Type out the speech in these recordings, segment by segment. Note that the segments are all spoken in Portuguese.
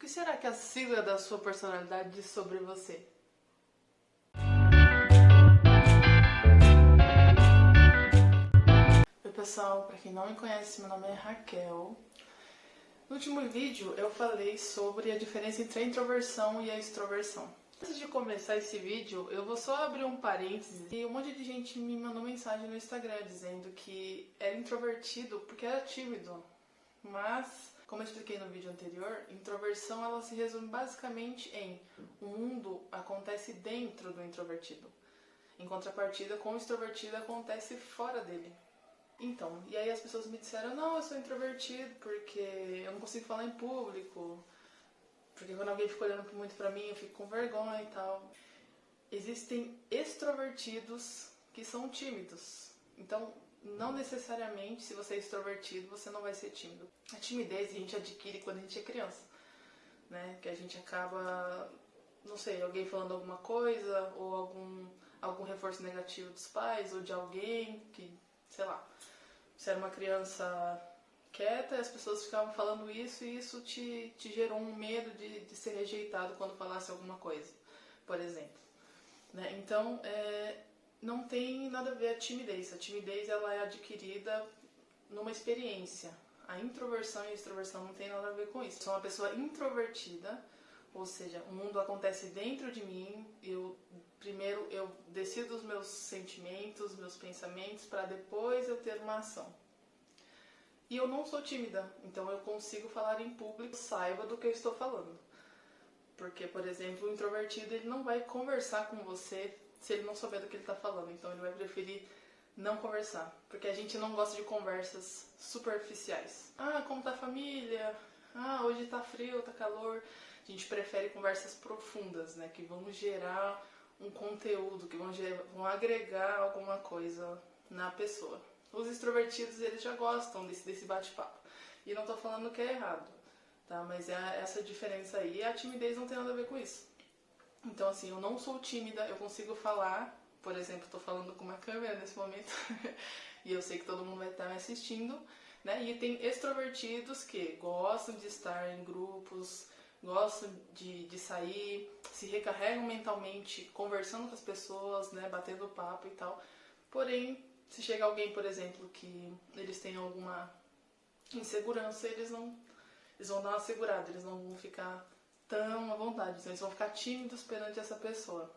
que será que a sigla da sua personalidade diz sobre você? Oi pessoal, para quem não me conhece, meu nome é Raquel. No último vídeo eu falei sobre a diferença entre a introversão e a extroversão. Antes de começar esse vídeo, eu vou só abrir um parênteses e um monte de gente me mandou mensagem no Instagram dizendo que era introvertido porque era tímido. Mas, como eu expliquei no vídeo anterior, introversão ela se resume basicamente em o mundo acontece dentro do introvertido. Em contrapartida, com o extrovertido acontece fora dele. Então, e aí as pessoas me disseram, não, eu sou introvertido porque eu não consigo falar em público, porque quando alguém fica olhando muito pra mim eu fico com vergonha e tal. Existem extrovertidos que são tímidos. Então, não necessariamente, se você é extrovertido, você não vai ser tímido. A timidez a gente adquire quando a gente é criança, né? Que a gente acaba, não sei, alguém falando alguma coisa, ou algum reforço negativo dos pais, ou de alguém que, sei lá, você era uma criança quieta e as pessoas ficavam falando isso e isso te gerou um medo de ser rejeitado quando falasse alguma coisa, por exemplo. Né? Então, não tem nada a ver a timidez. A timidez ela é adquirida numa experiência. A introversão e a extroversão não tem nada a ver com isso. Eu sou uma pessoa introvertida, ou seja, o mundo acontece dentro de mim. Primeiro eu decido os meus sentimentos, meus pensamentos, para depois eu ter uma ação. E eu não sou tímida, então eu consigo falar em público, saiba do que eu estou falando. Porque, por exemplo, o introvertido ele não vai conversar com você se ele não souber do que ele está falando. Então ele vai preferir não conversar. Porque a gente não gosta de conversas superficiais. Ah, como tá a família? Ah, hoje tá frio, tá calor. A gente prefere conversas profundas, né? Que vão gerar um conteúdo, que vão agregar alguma coisa na pessoa. Os extrovertidos, eles já gostam desse bate-papo. E não tô falando que é errado. Tá? Mas é essa diferença aí. E a timidez não tem nada a ver com isso. Então, assim, eu não sou tímida, eu consigo falar. Por exemplo, estou falando com uma câmera nesse momento e eu sei que todo mundo vai estar me assistindo. Né? E tem extrovertidos que gostam de estar em grupos, gostam de sair, se recarregam mentalmente conversando com as pessoas, né? Batendo papo e tal. Porém, se chega alguém, por exemplo, que eles têm alguma insegurança, eles vão dar uma segurada, eles não vão ficar tão à vontade, então eles vão ficar tímidos perante essa pessoa.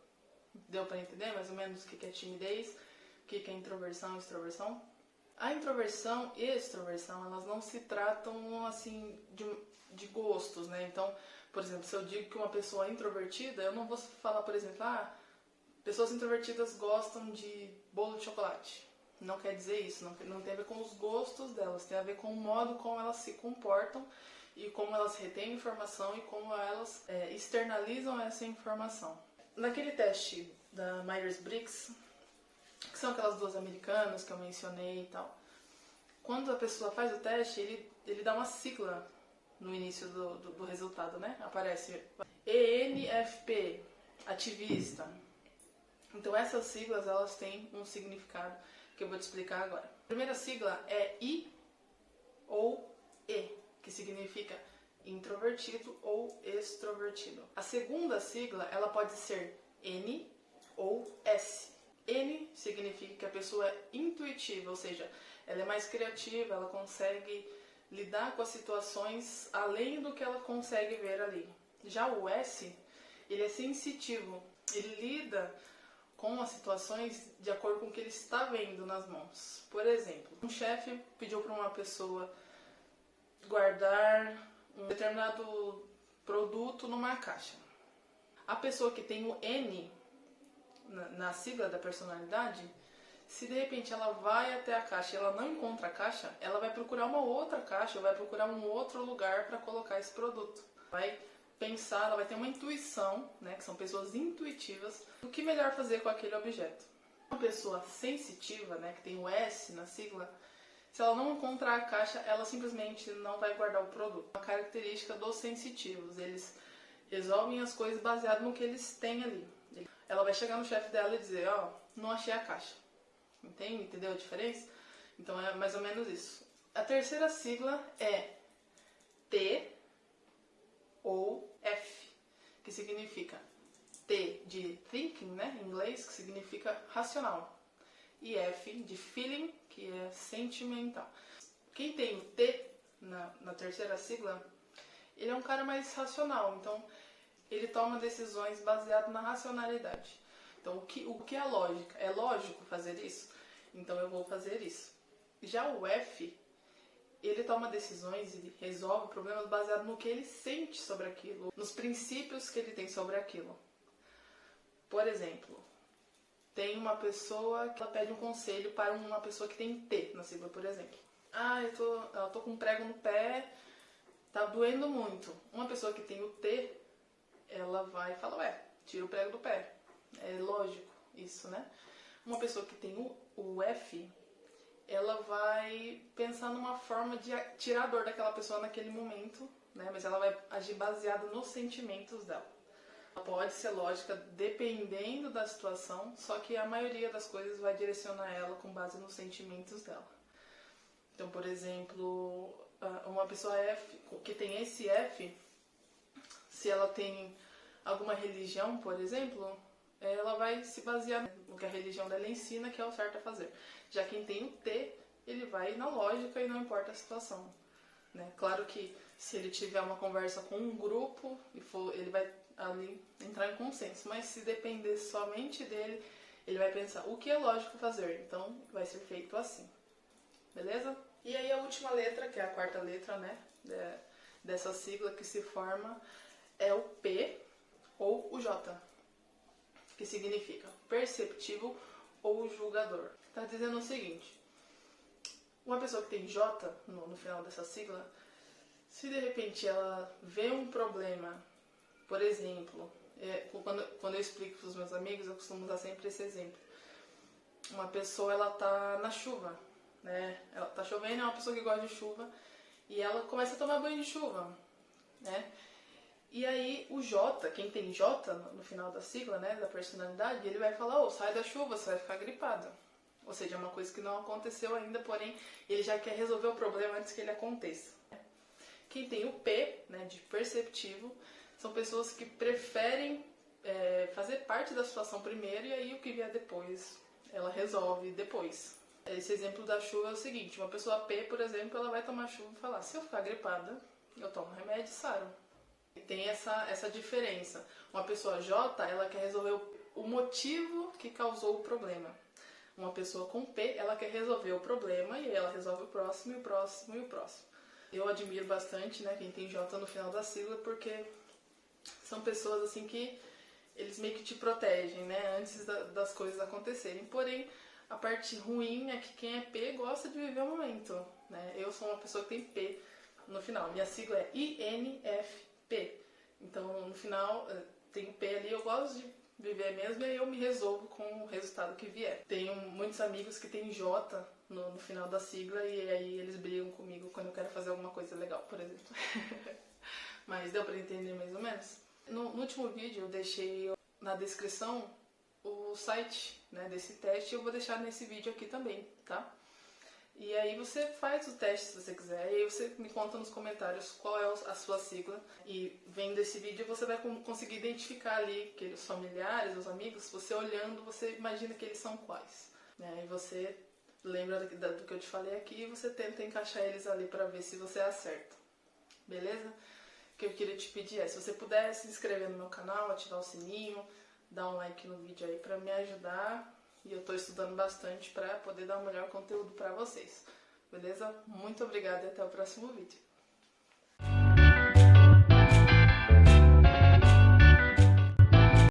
Deu pra entender mais ou menos o que é timidez, o que é introversão e extroversão? A introversão e extroversão, elas não se tratam assim de gostos, né? Então, por exemplo, se eu digo que uma pessoa é introvertida, eu não vou falar, por exemplo, pessoas introvertidas gostam de bolo de chocolate. Não quer dizer isso, não tem a ver com os gostos delas, tem a ver com o modo como elas se comportam e como elas retêm informação e como elas externalizam essa informação. Naquele teste da Myers-Briggs, que são aquelas duas americanas que eu mencionei e tal, quando a pessoa faz o teste, ele dá uma sigla no início do resultado, né? Aparece ENFP, ativista. Então essas siglas, elas têm um significado que eu vou te explicar agora. A primeira sigla é I ou E, que significa introvertido ou extrovertido. A segunda sigla, ela pode ser N ou S. N significa que a pessoa é intuitiva, ou seja, ela é mais criativa, ela consegue lidar com as situações além do que ela consegue ver ali. Já o S, ele é sensitivo, ele lida com as situações de acordo com o que ele está vendo nas mãos. Por exemplo, um chefe pediu para uma pessoa guardar um determinado produto numa caixa. A pessoa que tem o N na sigla da personalidade, se de repente ela vai até a caixa e ela não encontra a caixa, ela vai procurar uma outra caixa, ou vai procurar um outro lugar para colocar esse produto. Vai pensar, ela vai ter uma intuição, né, que são pessoas intuitivas, do que melhor fazer com aquele objeto. Uma pessoa sensitiva, né, que tem o S na sigla, se ela não encontrar a caixa, ela simplesmente não vai guardar o produto. Uma característica dos sensitivos, eles resolvem as coisas baseado no que eles têm ali. Ela vai chegar no chefe dela e dizer, não achei a caixa. Entendeu a diferença? Então é mais ou menos isso. A terceira sigla é T ou F, que significa T de thinking, né, em inglês, que significa racional, e F de feeling, que é sentimental. Quem tem o T na terceira sigla, ele é um cara mais racional, então ele toma decisões baseadas na racionalidade. Então, o que é a lógica? É lógico fazer isso? Então eu vou fazer isso. Já o F, ele toma decisões e resolve problemas baseados no que ele sente sobre aquilo, nos princípios que ele tem sobre aquilo. Por exemplo, tem uma pessoa que ela pede um conselho para uma pessoa que tem T na sigla, por exemplo. Eu tô com um prego no pé, tá doendo muito. Uma pessoa que tem o T, ela vai e fala, tira o prego do pé. É lógico isso, né? Uma pessoa que tem o F, ela vai pensar numa forma de tirar a dor daquela pessoa naquele momento, né? Mas ela vai agir baseada nos sentimentos dela. Ela pode ser lógica dependendo da situação, só que a maioria das coisas vai direcionar ela com base nos sentimentos dela. Então, por exemplo, uma pessoa F, que tem esse F, se ela tem alguma religião, por exemplo, ela vai se basear no que a religião dela ensina, que é o certo a fazer. Já quem tem o T, ele vai na lógica e não importa a situação, né? Claro que se ele tiver uma conversa com um grupo, ele vai ali entrar em consenso, mas se depender somente dele, ele vai pensar o que é lógico fazer, então vai ser feito assim. Beleza? E aí a última letra, que é a quarta letra, né, dessa sigla que se forma, é o P ou o J, que significa perceptivo ou julgador. Está dizendo o seguinte, uma pessoa que tem J no final dessa sigla, se de repente ela vê um problema, por exemplo, quando eu explico para os meus amigos, eu costumo usar sempre esse exemplo. Uma pessoa, ela tá na chuva, né? Ela tá chovendo, é uma pessoa que gosta de chuva, e ela começa a tomar banho de chuva, né? E aí o J, quem tem J no final da sigla, né, da personalidade, ele vai falar, sai da chuva, você vai ficar gripada. Ou seja, é uma coisa que não aconteceu ainda, porém ele já quer resolver o problema antes que ele aconteça. Quem tem o P, né, de perceptivo, são pessoas que preferem fazer parte da situação primeiro, e aí o que vier depois, ela resolve depois. Esse exemplo da chuva é o seguinte, uma pessoa P, por exemplo, ela vai tomar chuva e falar, se eu ficar gripada, eu tomo remédio e saro. Tem essa diferença. Uma pessoa J, ela quer resolver o motivo que causou o problema. Uma pessoa com P, ela quer resolver o problema e aí ela resolve o próximo, e o próximo, e o próximo. Eu admiro bastante, né, quem tem J no final da sigla, porque são pessoas assim que eles meio que te protegem, né, antes das coisas acontecerem. Porém, a parte ruim é que quem é P gosta de viver o momento, né? Eu sou uma pessoa que tem P no final. Minha sigla é INFP. Então, no final, tem P ali, eu gosto de viver mesmo e aí eu me resolvo com o resultado que vier. Tenho muitos amigos que tem J no final da sigla e aí eles brigam comigo quando eu quero fazer alguma coisa legal, por exemplo. Mas deu pra entender mais ou menos? No último vídeo eu deixei na descrição o site, né, desse teste, eu vou deixar nesse vídeo aqui também, tá? E aí você faz o teste se você quiser, e aí você me conta nos comentários qual é a sua sigla, e vendo esse vídeo você vai conseguir identificar ali aqueles familiares, os amigos, você olhando, você imagina que eles são quais, né? E você lembra do que eu te falei aqui e você tenta encaixar eles ali para ver se você acerta, beleza? O que eu queria te pedir é, se você puder se inscrever no meu canal, ativar o sininho, dar um like no vídeo aí para me ajudar. E eu estou estudando bastante para poder dar o melhor conteúdo para vocês. Beleza? Muito obrigada e até o próximo vídeo.